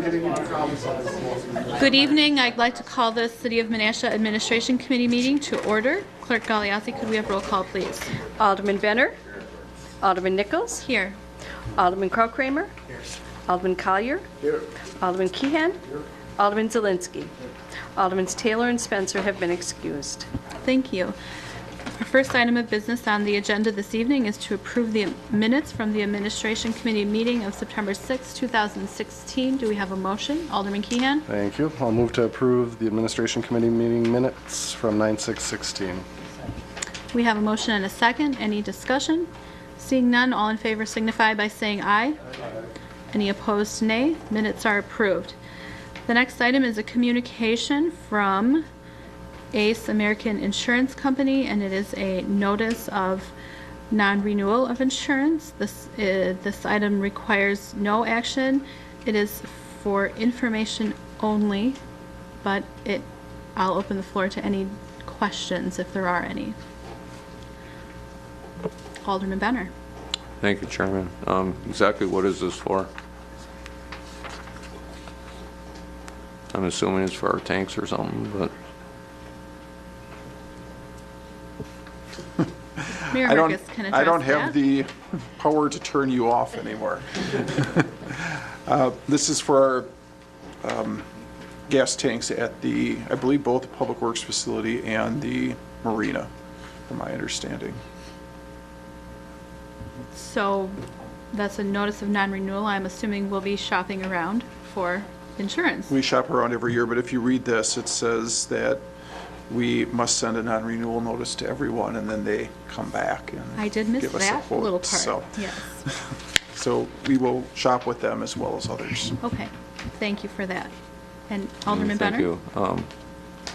Good evening. I'd like to call the City of Menasha Administration Committee meeting to order. Clerk Galeazzi, could we have roll call, please? Alderman Benner. Alderman Nichols. Here. Alderman Kramer. Alderman Collier. Here. Alderman Keehan. Alderman Zielinski. Aldermans Taylor and Spencer have been excused. Thank you. Our first item of business on the agenda this evening is to approve the minutes from the Administration Committee meeting of September 6, 2016. Do we have a motion? Alderman Keehan? Thank you. I'll move to approve the Administration Committee meeting minutes from 9/6/16. We have a motion and a second. Any discussion? Seeing none, all in favor signify by saying aye. Any opposed, nay. Minutes are approved. The next item is a communication from ACE American Insurance Company, and it is a notice of non-renewal of insurance. This item requires no action. It is for information only, but I'll open the floor to any questions if there are any. Alderman Benner. Thank you, Chairman. Exactly what is this for? I'm assuming it's for our tanks or something, but Mayor I Marcus can address don't have that. the power to turn you off anymore. This is for our gas tanks at I believe both the Public Works facility and the marina, from my understanding. So that's a notice of non-renewal. I'm assuming we'll be shopping around for insurance. We shop around every year, but if you read this, it says that we must send a non-renewal notice to everyone, and then they come back and I did miss give us a that quote. little part. So, Yes. so we will shop with them as well as others. Okay. Thank you for that. And Alderman thank Benner? you.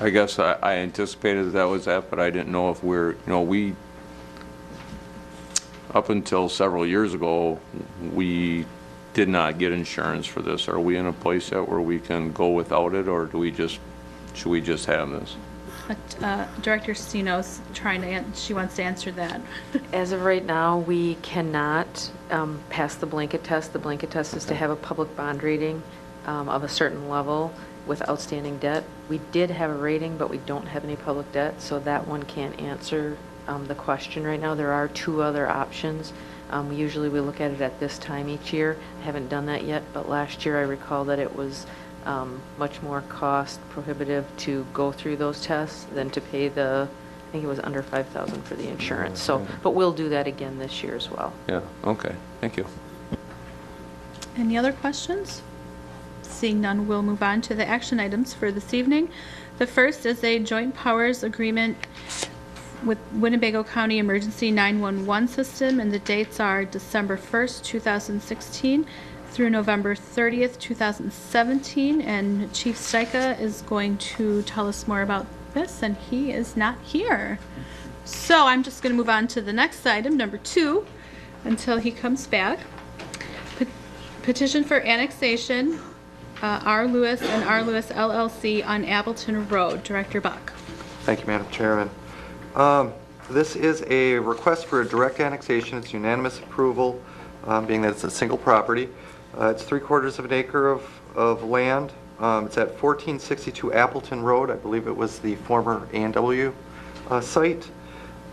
I guess I anticipated that was that, but I didn't know if we, up until several years ago, we did not get insurance for this. Are we in a place yet where we can go without it, or should we just have this? Director Steno's she wants to answer that. As of right now, we cannot pass the blanket test. The blanket test is to have a public bond rating of a certain level with outstanding debt. We did have a rating, but we don't have any public debt, so that one can't answer the question right now. There are two other options. Usually we look at it at this time each year. I haven't done that yet, but last year I recall that it was much more cost prohibitive to go through those tests than to pay I think it was under $5,000 for the insurance. So, but we'll do that again this year as well. Yeah, okay, thank you. Any other questions? Seeing none, we'll move on to the action items for this evening. The first is a joint powers agreement with Winnebago County Emergency 911 System, and the dates are December 1st, 2016 through November 30th, 2017, and Chief Steika is going to tell us more about this, and he is not here. So I'm just going to move on to the next item, number 2, until he comes back. Petition for annexation, R. Lewis and R. Lewis LLC on Appleton Road. Director Buck. Thank you, Madam Chairman. This is a request for a direct annexation. It's unanimous approval, being that it's a single property. It's 3/4 of an acre of land. It's at 1462 Appleton Road. I believe it was the former A&W site.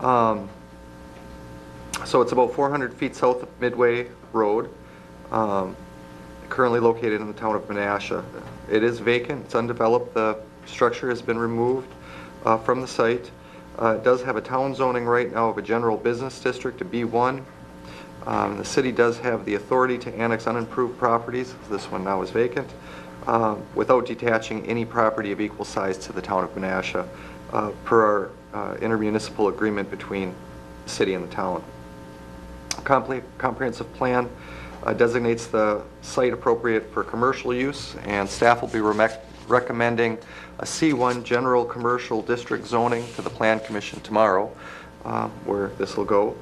So it's about 400 feet south of Midway Road, currently located in the town of Menasha. It is vacant. It's undeveloped. The structure has been removed from the site. It does have a town zoning right now of a general business district, a B1. The city does have the authority to annex unimproved properties. This one now is vacant, without detaching any property of equal size to the town of Menasha, per our intermunicipal agreement between the city and the town. Comprehensive plan designates the site appropriate for commercial use, and staff will be recommending a C1 general commercial district zoning to the Plan Commission tomorrow, where this will go.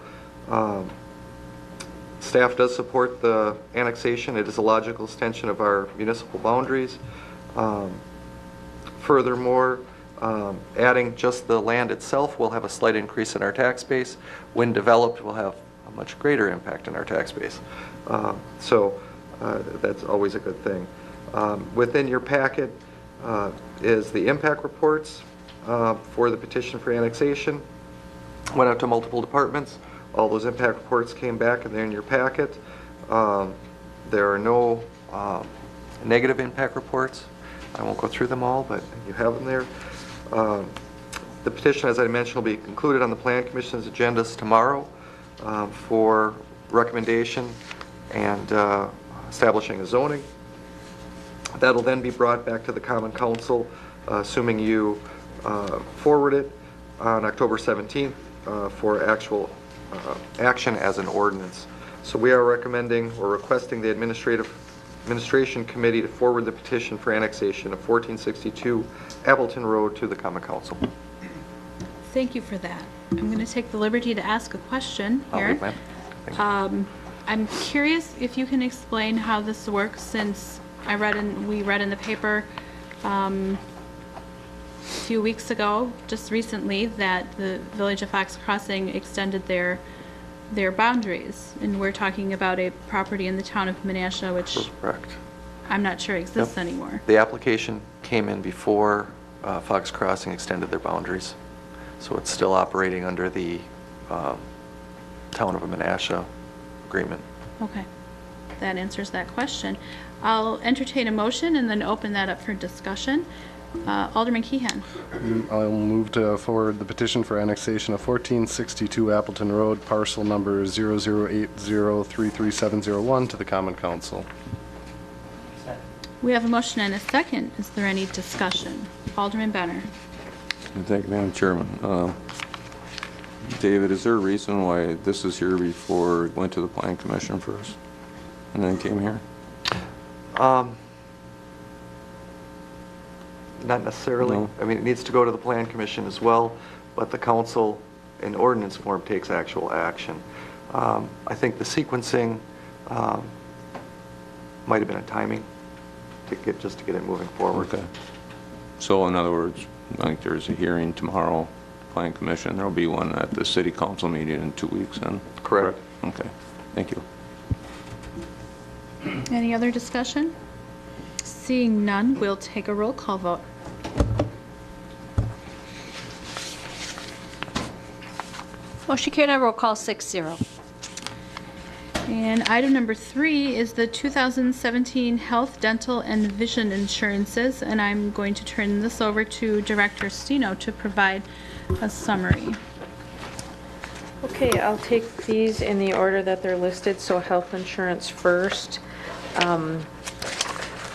Staff does support the annexation. It is a logical extension of our municipal boundaries. Furthermore, adding just the land itself will have a slight increase in our tax base. When developed, will have a much greater impact on our tax base. So that's always a good thing. Within your packet is the impact reports for the petition for annexation. Went out to multiple departments. All those impact reports came back and they're in your packet. There are no negative impact reports. I won't go through them all, but you have them there. The petition, as I mentioned, will be included on the Plan Commission's agendas tomorrow for recommendation and establishing a zoning. That'll then be brought back to the Common Council, assuming you forward it on October 17th for actual action as an ordinance. So we are recommending or requesting the Administration Committee to forward the petition for annexation of 1462 Appleton Road to the Common Council. Thank you for that. I'm going to take the liberty to ask a question I'll here. leave mine. Thank you. I'm curious if you can explain how this works, since we read in the paper a few weeks ago, just recently, that the Village of Fox Crossing extended their boundaries, and we're talking about a property in the town of Menasha, which Correct. I'm not sure exists Yep. anymore. The application came in before Fox Crossing extended their boundaries. So it's still operating under the town of Menasha agreement. Okay, that answers that question. I'll entertain a motion and then open that up for discussion. Alderman Keehan. I'll move to forward the petition for annexation of 1462 Appleton Road, parcel number 0080333701 to the Common Council. We have a motion and a second. Is there any discussion? Alderman Benner. Thank you, Madam Chairman. David, is there a reason why this is here before it went to the Plan Commission first and then came here? Not necessarily. No. I mean, it needs to go to the Plan Commission as well, but the council in ordinance form takes actual action. I think the sequencing might have been a timing just to get it moving forward. Okay. So in other words, I think there's a hearing tomorrow, Plan Commission. There'll be one at the City Council meeting in 2 weeks then? Correct. Okay, thank you. Any other discussion? Seeing none, we'll take a roll call vote. Motion carried on roll call 6-0. And item number 3 is the 2017 health, dental, and vision insurances, and I'm going to turn this over to Director Stino to provide a summary. Okay, I'll take these in the order that they're listed, so health insurance first.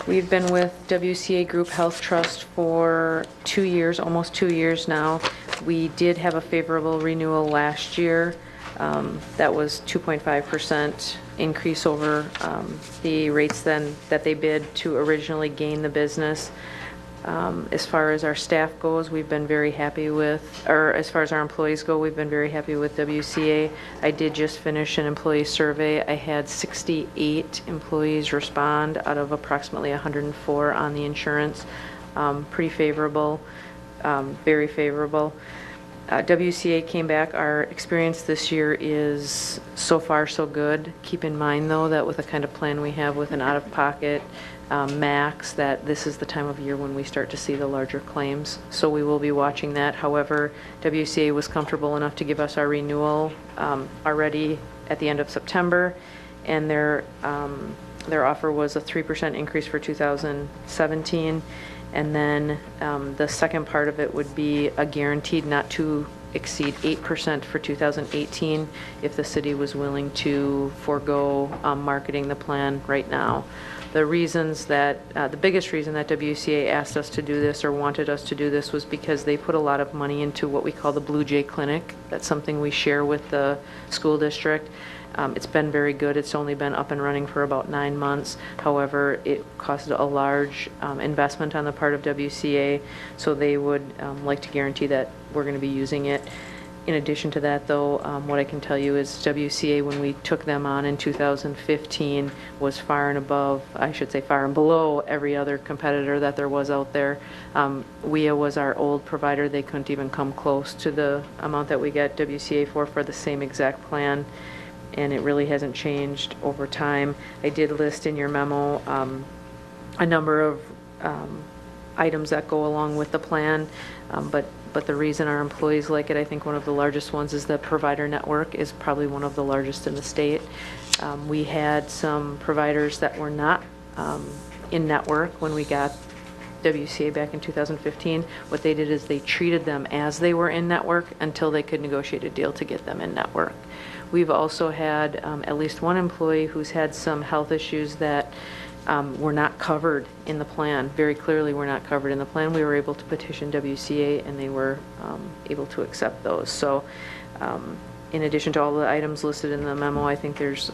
We've been with WCA Group Health Trust for 2 years, almost 2 years now. We did have a favorable renewal last year. That was 2.5% increase over the rates then that they bid to originally gain the business. As far as our staff goes, we've been very happy with, or as far as our employees go, we've been very happy with WCA. I did just finish an employee survey. I had 68 employees respond out of approximately 104 on the insurance. Pretty favorable, very favorable. WCA came back. Our experience this year is so far so good. Keep in mind, though, that with the kind of plan we have with an out-of-pocket max, that this is the time of year when we start to see the larger claims. So we will be watching that. However, WCA was comfortable enough to give us our renewal already at the end of September, and their offer was a 3% increase for 2017. And then the second part of it would be a guaranteed not to exceed 8% for 2018 if the city was willing to forego marketing the plan right now. The reasons that, the biggest reason that WCA asked us to do this or wanted us to do this was because they put a lot of money into what we call the Blue Jay Clinic. That's something we share with the school district. It's been very good. It's only been up and running for about 9 months. However, it costed a large investment on the part of WCA, so they would like to guarantee that we're going to be using it. In addition to that, though, what I can tell you is WCA, when we took them on in 2015, was far and above, I should say far and below every other competitor that there was out there. WIA was our old provider. They couldn't even come close to the amount that we get WCA for the same exact plan, and it really hasn't changed over time. I did list in your memo a number of items that go along with the plan, but the reason our employees like it, I think one of the largest ones is the provider network is probably one of the largest in the state. We had some providers that were not in network when we got WCA back in 2015. What they did is they treated them as they were in network until they could negotiate a deal to get them in network. We've also had at least one employee who's had some health issues that were not covered in the plan. Very clearly were not covered in the plan. We were able to petition WCA and they were able to accept those. So in addition to all the items listed in the memo, I think there's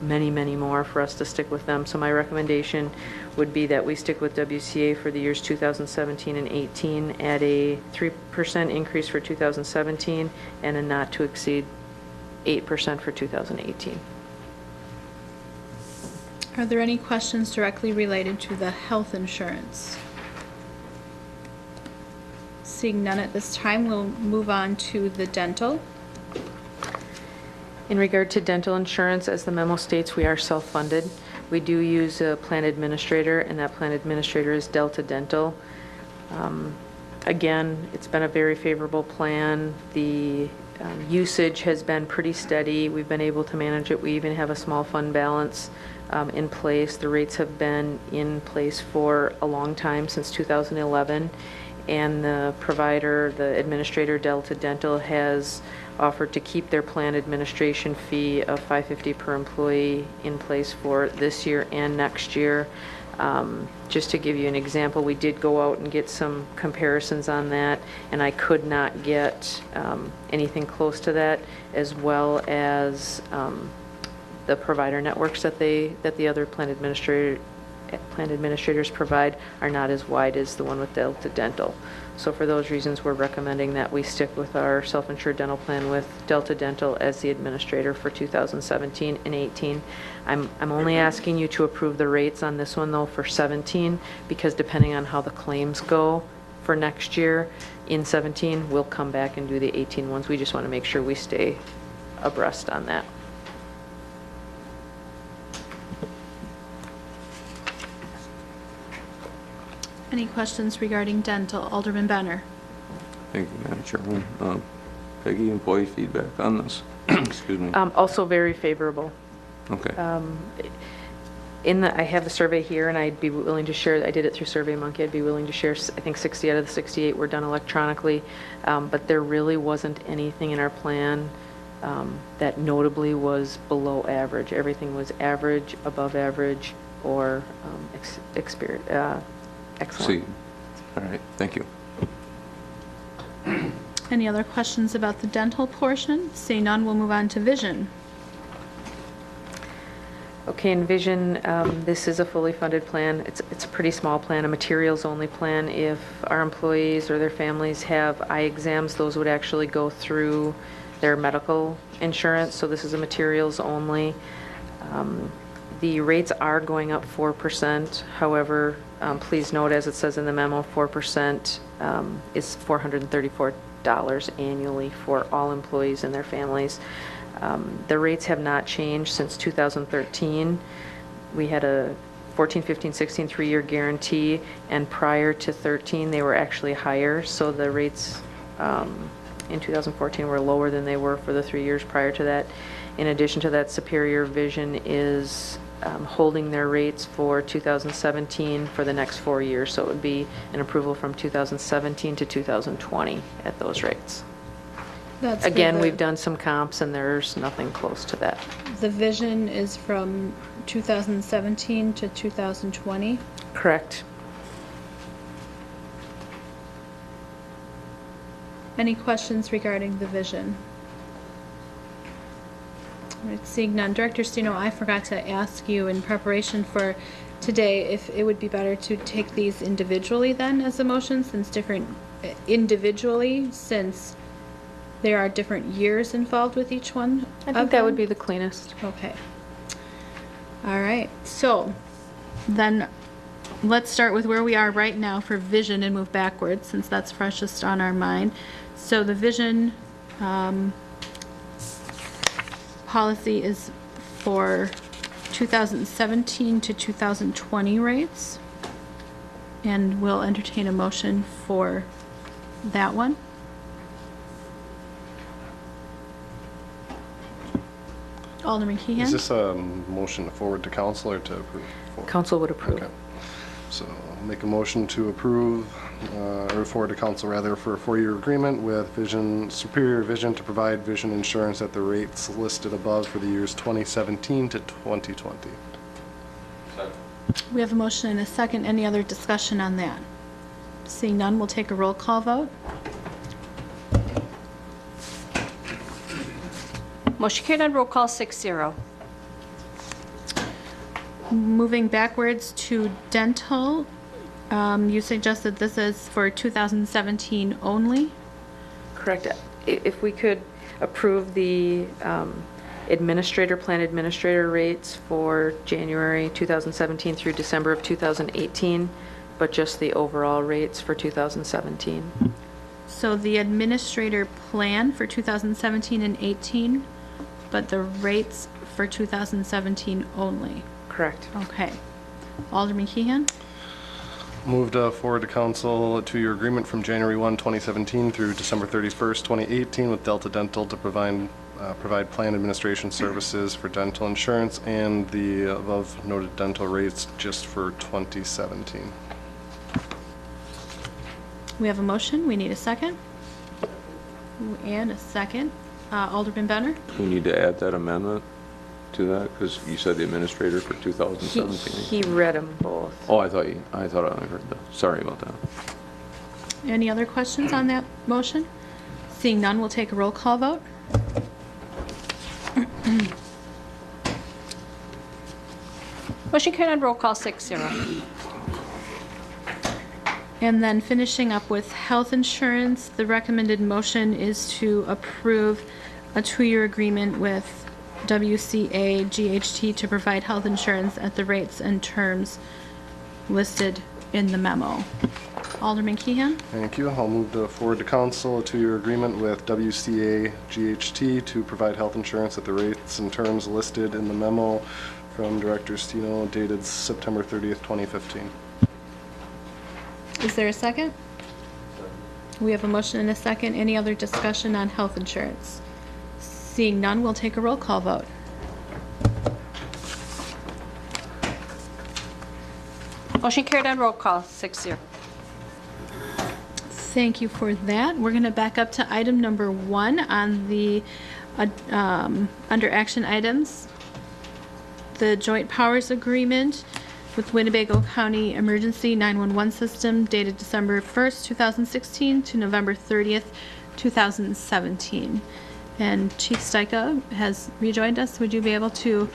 many, many more for us to stick with them. So my recommendation would be that we stick with WCA for the years 2017 and 18 at a 3% increase for 2017 and a not to exceed 8% for 2018. Are there any questions directly related to the health insurance? Seeing none at this time, we'll move on to the dental. In regard to dental insurance, as the memo states, we are self-funded. We do use a plan administrator, and that plan administrator is Delta Dental. Again, it's been a very favorable plan. The usage has been pretty steady. We've been able to manage it. We even have a small fund balance in place. The rates have been in place for a long time, since 2011. And the provider, the administrator, Delta Dental, has offered to keep their plan administration fee of $550 per employee in place for this year and next year. Just to give you an example, we did go out and get some comparisons on that, and I could not get anything close to that, as well as the provider networks that the other plan administrators provide are not as wide as the one with Delta Dental. So for those reasons, we're recommending that we stick with our self-insured dental plan with Delta Dental as the administrator for 2017 and 18. I'm only asking you to approve the rates on this one though for 17, because depending on how the claims go for next year in 17, we'll come back and do the 18 ones. We just want to make sure we stay abreast on that. Any questions regarding dental? Alderman Benner. Thank you, Madam Chairman. Peggy, employee feedback on this? Excuse me. Also very favorable. Okay. I have the survey here, and I'd be willing to share. I did it through SurveyMonkey. I'd be willing to share. I think 60 out of the 68 were done electronically, but there really wasn't anything in our plan that notably was below average. Everything was average, above average, or excellent. See. All right. Thank you. Any other questions about the dental portion? Seeing none, we'll move on to vision. Okay, in vision, this is a fully funded plan. It's a pretty small plan, a materials-only plan. If our employees or their families have eye exams, those would actually go through their medical insurance, so this is a materials only. The rates are going up 4%. However, please note, as it says in the memo, 4% is $434 annually for all employees and their families. The rates have not changed since 2013. We had a 14, 15, 16 3-year guarantee, and prior to 13 they were actually higher, so the rates in 2014 were lower than they were for the 3 years prior to that. In addition to that, Superior Vision is holding their rates for 2017 for the next 4 years, so it would be an approval from 2017 to 2020 at those rates. That's for Again, the- we've done some comps and there's nothing close to that. The vision is from 2017 to 2020. Correct. Any questions regarding the vision? All right, seeing none. Director Steno, I forgot to ask you in preparation for today if it would be better to take these individually then as a motion, since since there are different years involved with each one. I think that would be the cleanest. Okay. All right, so then let's start with where we are right now for vision and move backwards, since that's freshest on our mind. So the vision policy is for 2017 to 2020 rates. And we'll entertain a motion for that one. Alderman Keehan? Is this a motion to forward to council or to approve? Council would approve. Okay. So I'll make a motion to approve, or forward to council rather, for a 4-year agreement with Superior Vision to provide vision insurance at the rates listed above for the years 2017 to 2020. We have a motion and a second. Any other discussion on that? Seeing none, we'll take a roll call vote. Motion carried on roll call 6-0. Moving backwards to dental, you suggested this is for 2017 only? Correct. If we could approve the plan administrator rates for January 2017 through December of 2018, but just the overall rates for 2017. So the administrator plan for 2017 and 18, but the rates for 2017 only? Correct. Okay. Alderman Keehan? Moved forward to council a 2-year agreement from January 1, 2017 through December 31st, 2018 with Delta Dental to provide plan administration services for dental insurance and the above noted dental rates just for 2017. We have a motion. We need a second. And a second. Alderman Benner? We need to add that amendment to that, because you said the administrator for 2017. He read them both. Oh, I thought I heard that. Sorry about that. Any other questions on that motion? Seeing none, we'll take a roll call vote. Motion carried on roll call 6-0. And then finishing up with health insurance, the recommended motion is to approve a 2-year agreement with WCA GHT to provide health insurance at the rates and terms listed in the memo. Alderman Keehan? Thank you. I'll move forward to council a 2-year agreement with WCA GHT to provide health insurance at the rates and terms listed in the memo from Director Stino dated September 30th, 2015. Is there a second? We have a motion and a second. Any other discussion on health insurance? Seeing none, we'll take a roll call vote. Motion carried on roll call 6-0. Thank you for that. We're going to back up to item number 1 on the under action items. The joint powers agreement with Winnebago County Emergency 911 System dated December 1st, 2016 to November 30th, 2017. And Chief Stika has rejoined us. Would you be able to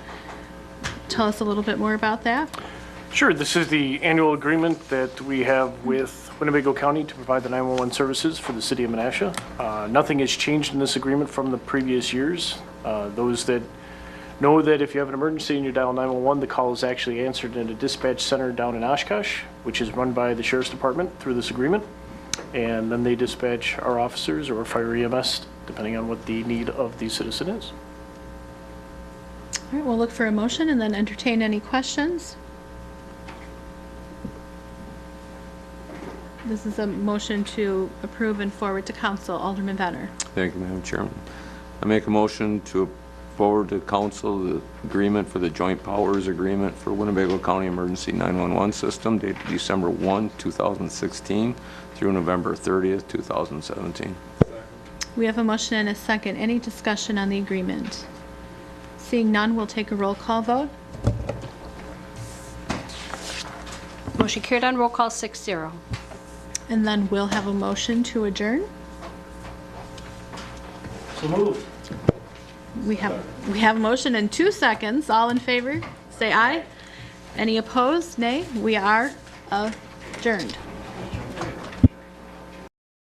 tell us a little bit more about that? Sure. This is the annual agreement that we have with Winnebago County to provide the 911 services for the city of Menasha. Nothing has changed in this agreement from the previous years. Those that know that if you have an emergency and you dial 911, the call is actually answered in a dispatch center down in Oshkosh, which is run by the Sheriff's Department through this agreement. And then they dispatch our officers or fire EMS, depending on what the need of the citizen is. All right, we'll look for a motion and then entertain any questions. This is a motion to approve and forward to council. Alderman Benner. Thank you, Madam Chairman. I make a motion to forward to council the agreement for the joint powers agreement for Winnebago County Emergency 911 System dated December 1, 2016 through November 30th, 2017. We have a motion and a second. Any discussion on the agreement? Seeing none, we'll take a roll call vote. Motion carried on roll call 6-0. And then we'll have a motion to adjourn. So moved. We have a motion in 2 seconds. All in favor, say aye. Any opposed? Nay. We are adjourned.